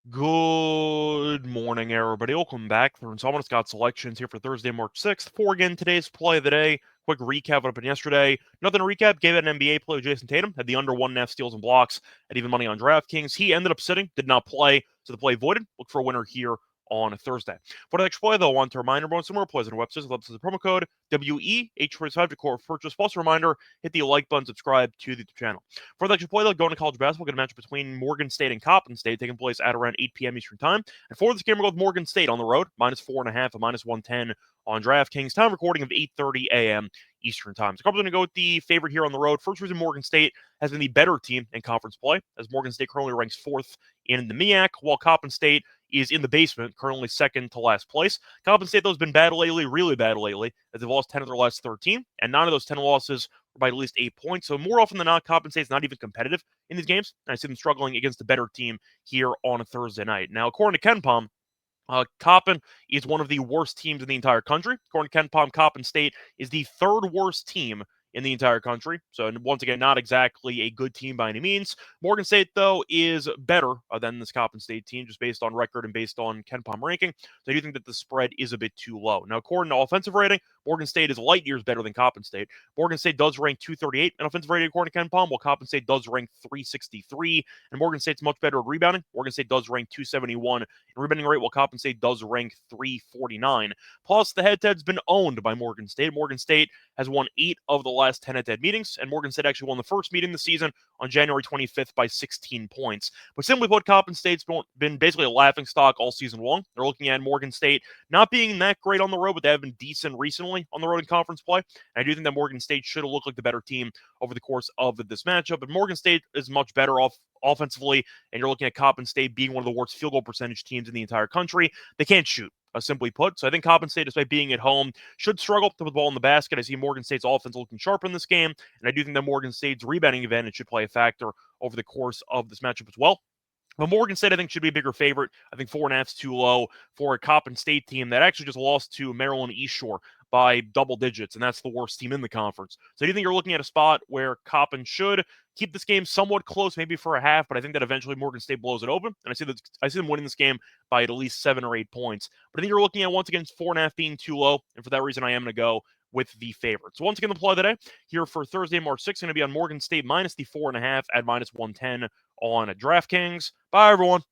Good morning, everybody. Welcome back. The installment Scott selections here for Thursday, March 6th. For again, today's play of the day. Quick recap of what happened yesterday. Nothing to recap. Gave it an NBA play with Jason Tatum. Had the under 1.5 steals and blocks. Had even money on DraftKings. He ended up sitting, did not play, so the play voided. Look for a winner here on Thursday. For the next play, though, I want to remind everyone some more plays on our website. Let's use the promo code WEH45 to core purchase. Plus, a reminder, hit the like button, subscribe to the channel. For the next play, though, going to college basketball, get a match between Morgan State and Coppin State taking place at around 8 p.m. Eastern Time. And for this game, we'll go with Morgan State on the road, -4.5, a -110 on DraftKings. Time recording of 8:30 a.m. Eastern Time. So, Coppin's going to go with the favorite here on the road. First reason, Morgan State has been the better team in conference play, as Morgan State currently ranks fourth in the MEAC, while Coppin State is in the basement, currently second to last place. Coppin State, though, has been bad lately, really bad lately, as they've lost 10 of their last 13, and 9 of those 10 losses were by at least 8 points. So more often than not, Coppin State's not even competitive in these games, and I see them struggling against a better team here on a Thursday night. Now, according to KenPom, Coppin is one of the worst teams in the entire country. According to KenPom, Coppin State is the third worst team in the entire country. So, once again, not exactly a good team by any means. Morgan State, though, is better than this Coppin State team, just based on record and based on KenPom ranking. So, I do think that the spread is a bit too low. Now, according to offensive rating, Morgan State is light years better than Coppin State. Morgan State does rank 238 in offensive rating according to KenPom, while Coppin State does rank 363. And Morgan State's much better at rebounding. Morgan State does rank 271 in rebounding rate, while Coppin State does rank 349. Plus, the head-to-head's been owned by Morgan State. Morgan State has won 8 of the last 10 head-to-head meetings, and Morgan State actually won the first meeting this season on January 25th by 16 points. But simply put, Coppin State's been basically a laughingstock all season long. They're looking at Morgan State not being that great on the road, but they have been decent recently on the road in conference play. And I do think that Morgan State should have looked like the better team over the course of this matchup. But Morgan State is much better off offensively, and you're looking at Coppin State being one of the worst field goal percentage teams in the entire country. They can't shoot, simply put. So I think Coppin State, despite being at home, should struggle to put the ball in the basket. I see Morgan State's offense looking sharp in this game, and I do think that Morgan State's rebounding advantage should play a factor over the course of this matchup as well. But Morgan State, I think, should be a bigger favorite. I think 4.5 is too low for a Coppin State team that actually just lost to Maryland East Shore by double digits, and that's the worst team in the conference. So I do think you're looking at a spot where Coppin should keep this game somewhat close, maybe for a half, but I think that eventually Morgan State blows it open, and I see them winning this game by at least 7 or 8 points. But I think you're looking at, once again, 4.5 being too low, and for that reason, I am going to go with the favorite. So once again, the play today here for Thursday, March 6th, going to be on Morgan State minus the 4.5 at -110 on DraftKings. Bye, everyone.